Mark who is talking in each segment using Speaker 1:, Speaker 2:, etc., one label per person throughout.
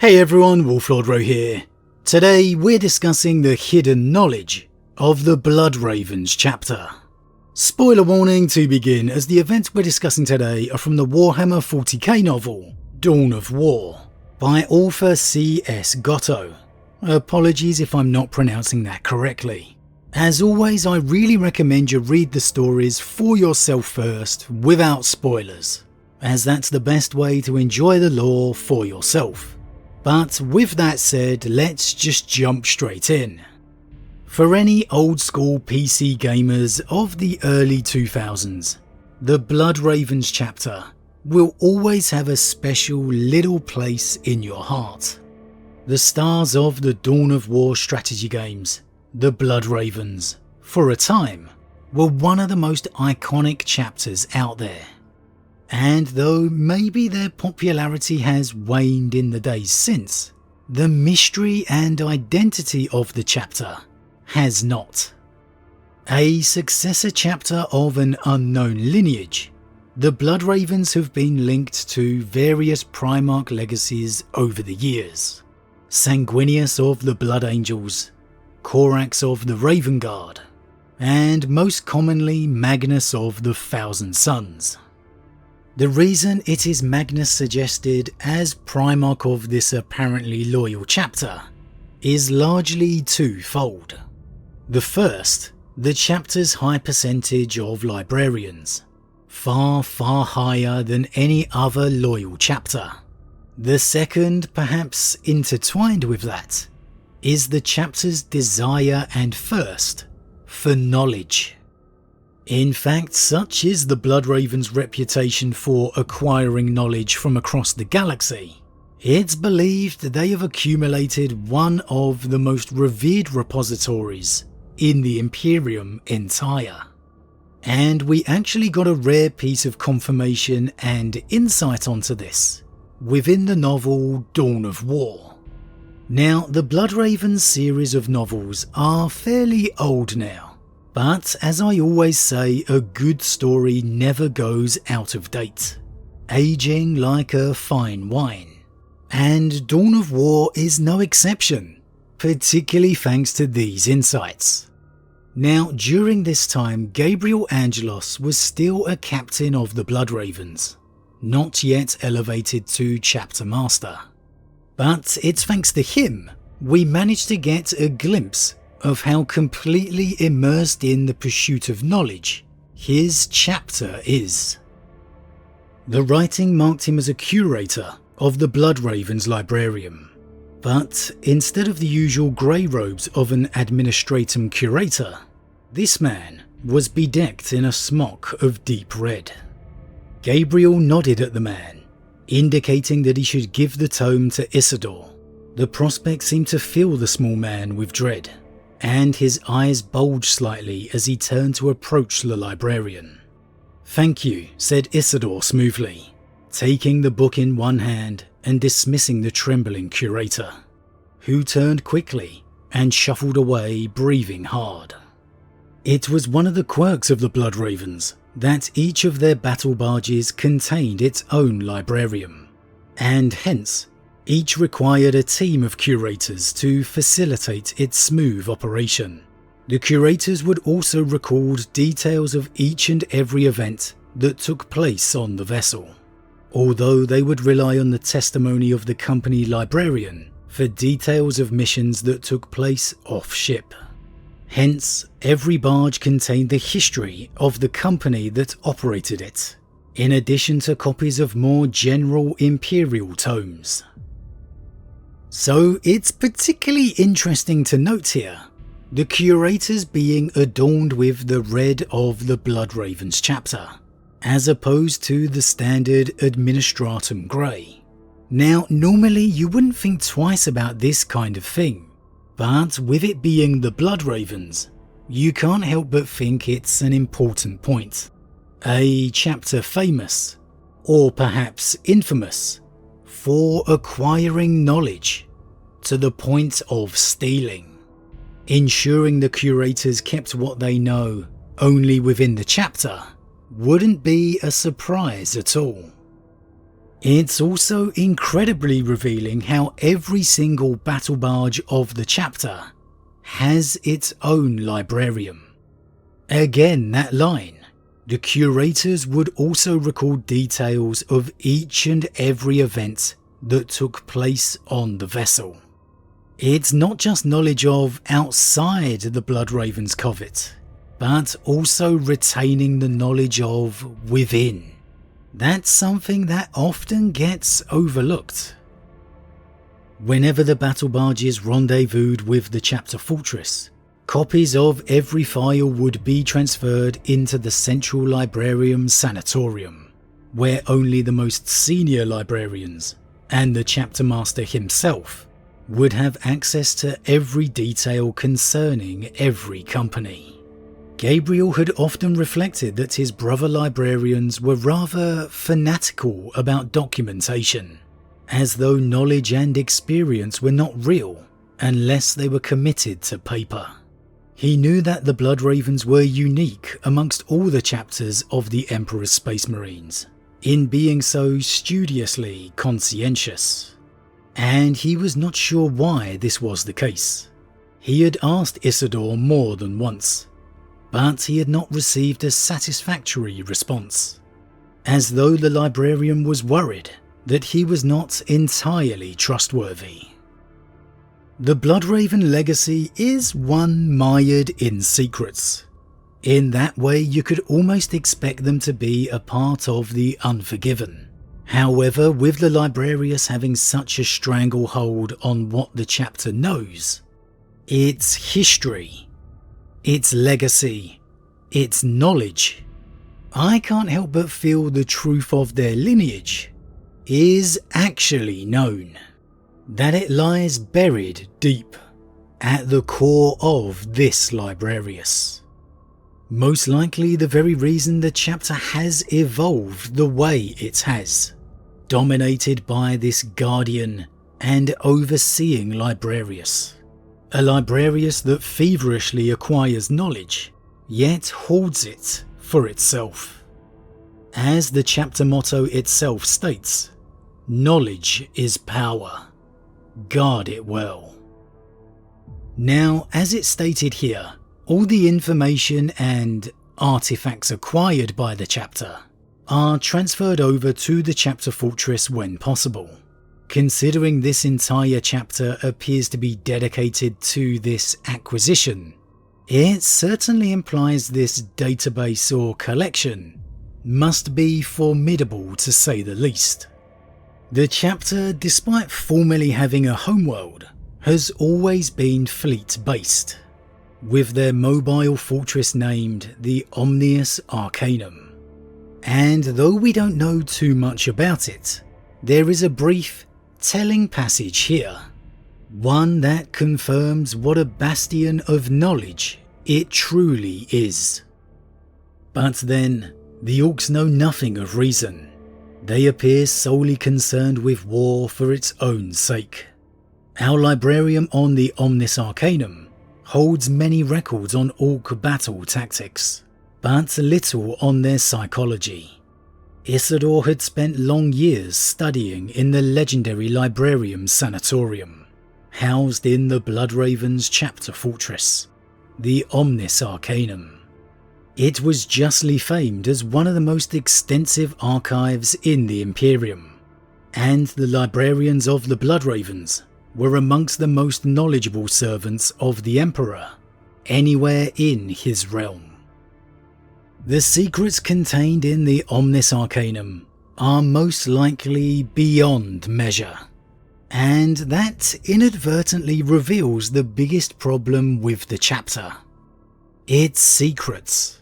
Speaker 1: Hey everyone, Wolf Lord Rho here. Today we're discussing the hidden knowledge of the Blood Ravens chapter. Spoiler warning to begin, as the events we're discussing today are from the Warhammer 40k novel, Dawn of War, by author C S Goto. Apologies if I'm not pronouncing that correctly. As always, I really recommend you read the stories for yourself first, without spoilers, as that's the best way to enjoy the lore for yourself. But with that said, let's just jump straight in. For any old school PC gamers of the early 2000s, the Blood Ravens chapter will always have a special little place in your heart. The stars of the Dawn of War strategy games, the Blood Ravens, for a time, were one of the most iconic chapters out there. And though maybe their popularity has waned in the days since, the mystery and identity of the chapter has not. A successor chapter of an unknown lineage, the Blood Ravens have been linked to various Primarch legacies over the years. Sanguinius of the Blood Angels, Corax of the Raven Guard, and most commonly Magnus of the Thousand Sons. The reason it is Magnus suggested as Primarch of this apparently loyal chapter is largely twofold. The first, the chapter's high percentage of librarians, far higher than any other loyal chapter. The second, perhaps intertwined with that, is the chapter's desire and thirst for knowledge. In fact, such is the Blood Ravens' reputation for acquiring knowledge from across the galaxy. It's believed they have accumulated one of the most revered repositories in the Imperium entire. And we actually got a rare piece of confirmation and insight onto this within the novel Dawn of War. Now, the Blood Ravens series of novels are fairly old now. But as I always say, a good story never goes out of date, aging like a fine wine. And Dawn of War is no exception, particularly thanks to these insights. Now, during this time, Gabriel Angelos was still a captain of the Blood Ravens, not yet elevated to chapter master. But it's thanks to him we managed to get a glimpse of how completely immersed in the pursuit of knowledge his chapter is. The writing marked him as a curator of the Blood Ravens librarium, but instead of the usual grey robes of an administratum curator, this man was bedecked in a smock of deep red. Gabriel nodded at the man, indicating that he should give the tome to Isidore. The prospect seemed to fill the small man with dread, and his eyes bulged slightly as he turned to approach the librarian. "Thank you," said Isidore smoothly, taking the book in one hand and dismissing the trembling curator, who turned quickly and shuffled away, breathing hard. It was one of the quirks of the Blood Ravens that each of their battle barges contained its own librarium, and hence each required a team of curators to facilitate its smooth operation. The curators would also record details of each and every event that took place on the vessel, although they would rely on the testimony of the company librarian for details of missions that took place off-ship. Hence, every barge contained the history of the company that operated it, in addition to copies of more general Imperial tomes. So it's particularly interesting to note here, the curators being adorned with the red of the Blood Ravens chapter, as opposed to the standard administratum grey. Now, normally you wouldn't think twice about this kind of thing, but with it being the Blood Ravens, you can't help but think it's an important point. A chapter famous, or perhaps infamous, for acquiring knowledge to the point of stealing, ensuring the curators kept what they know only within the chapter wouldn't be a surprise at all. It's also incredibly revealing how every single battle barge of the chapter has its own librarium. Again, that line, the curators would also record details of each and every event that took place on the vessel. It's not just knowledge of outside the Bloodraven's covert, but also retaining the knowledge of within. That's something that often gets overlooked. Whenever the battle barges rendezvoused with the chapter fortress, copies of every file would be transferred into the central librarium's sanatorium, where only the most senior librarians and the chapter master himself would have access to every detail concerning every company. Gabriel had often reflected that his brother librarians were rather fanatical about documentation, as though knowledge and experience were not real unless they were committed to paper. He knew that the Bloodravens were unique amongst all the chapters of the Emperor's Space Marines, in being so studiously conscientious. And he was not sure why this was the case. He had asked Isidore more than once, but he had not received a satisfactory response, as though the librarian was worried that he was not entirely trustworthy. The Bloodraven legacy is one mired in secrets. In that way, you could almost expect them to be a part of the Unforgiven. However, with the Librarius having such a stranglehold on what the chapter knows, its history, its legacy, its knowledge, I can't help but feel the truth of their lineage is actually known. That it lies buried deep at the core of this Librarius. Most likely the very reason the chapter has evolved the way it has, dominated by this guardian and overseeing Librarius. A Librarius that feverishly acquires knowledge, yet hoards it for itself. As the chapter motto itself states, knowledge is power. Guard it well. Now, as it's stated here, all the information and artifacts acquired by the chapter are transferred over to the chapter fortress when possible. Considering this entire chapter appears to be dedicated to this acquisition, it certainly implies this database or collection must be formidable to say the least. The chapter, despite formally having a homeworld, has always been fleet-based, with their mobile fortress named the Omnius Arcanum. And though we don't know too much about it, there is a brief, telling passage here, one that confirms what a bastion of knowledge it truly is. But then, the Orcs know nothing of reason. They appear solely concerned with war for its own sake. Our librarium on the Omnis Arcanum holds many records on Orc battle tactics, but little on their psychology. Isidore had spent long years studying in the legendary Librarium Sanatorium, housed in the Bloodraven's chapter fortress, the Omnis Arcanum. It was justly famed as one of the most extensive archives in the Imperium, and the librarians of the Bloodravens were amongst the most knowledgeable servants of the Emperor anywhere in his realm. The secrets contained in the Omnis Arcanum are most likely beyond measure, and that inadvertently reveals the biggest problem with the chapter: its secrets.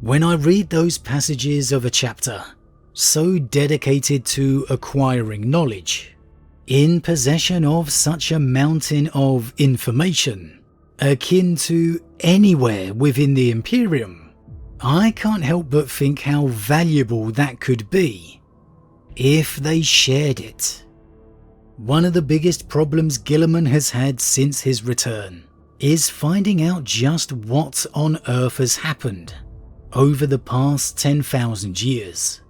Speaker 1: When I read those passages of a chapter so dedicated to acquiring knowledge, in possession of such a mountain of information, akin to anywhere within the Imperium, I can't help but think how valuable that could be if they shared it. One of the biggest problems Guilliman has had since his return is finding out just what on earth has happened over the past 10,000 years.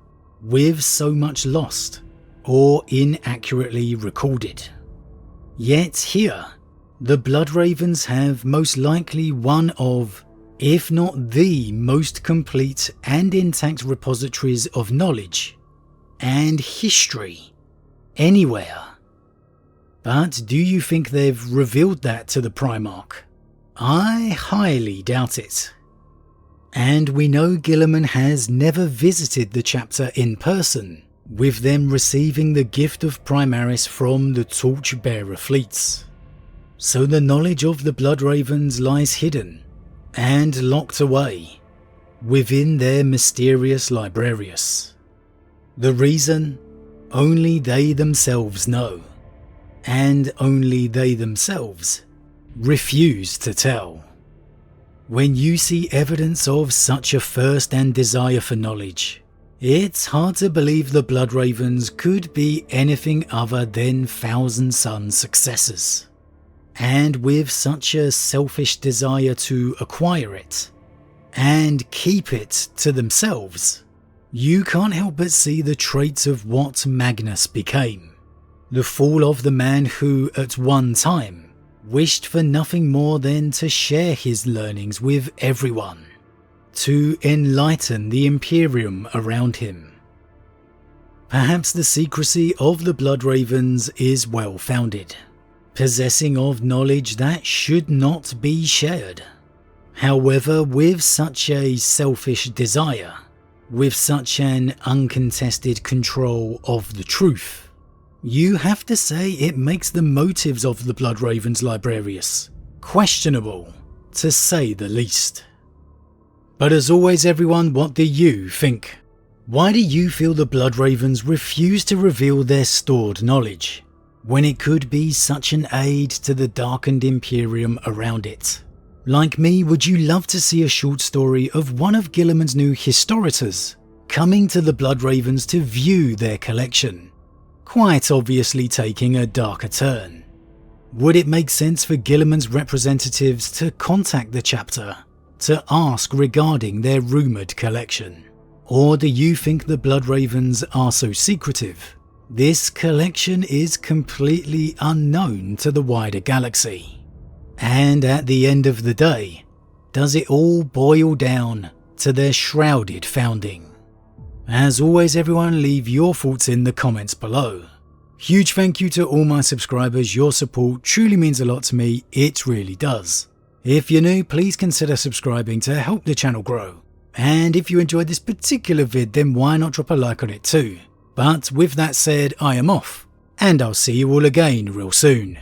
Speaker 1: With so much lost, or inaccurately recorded. Yet here, the Bloodravens have most likely one of, if not the most complete and intact repositories of knowledge and history anywhere. But do you think they've revealed that to the Primarch? I highly doubt it. And we know Guilliman has never visited the chapter in person, with them receiving the gift of Primaris from the Torchbearer fleets. So the knowledge of the Bloodravens lies hidden and locked away within their mysterious librarius. The reason? Only they themselves know, and only they themselves refuse to tell. When you see evidence of such a thirst and desire for knowledge, it's hard to believe the Bloodravens could be anything other than Thousand Sons' successors. And with such a selfish desire to acquire it and keep it to themselves, you can't help but see the traits of what Magnus became. The fall of the man who, at one time, wished for nothing more than to share his learnings with everyone, to enlighten the Imperium around him. Perhaps the secrecy of the Bloodravens is well founded, possessing of knowledge that should not be shared. However, with such a selfish desire, with such an uncontested control of the truth, you have to say it makes the motives of the Bloodravens librarius questionable, to say the least. But as always everyone, what do you think? Why do you feel the Bloodravens refuse to reveal their stored knowledge, when it could be such an aid to the darkened Imperium around it? Like me, would you love to see a short story of one of Guilliman's new historitors coming to the Bloodravens to view their collection, quite obviously taking a darker turn? Would it make sense for Guilliman's representatives to contact the chapter to ask regarding their rumoured collection? Or do you think the Bloodravens are so secretive this collection is completely unknown to the wider galaxy? And at the end of the day, does it all boil down to their shrouded founding? As always everyone, leave your thoughts in the comments below. Huge thank you to all my subscribers, your support truly means a lot to me, it really does. If you're new, please consider subscribing to help the channel grow. And if you enjoyed this particular vid, then why not drop a like on it too. But with that said, I am off, and I'll see you all again real soon.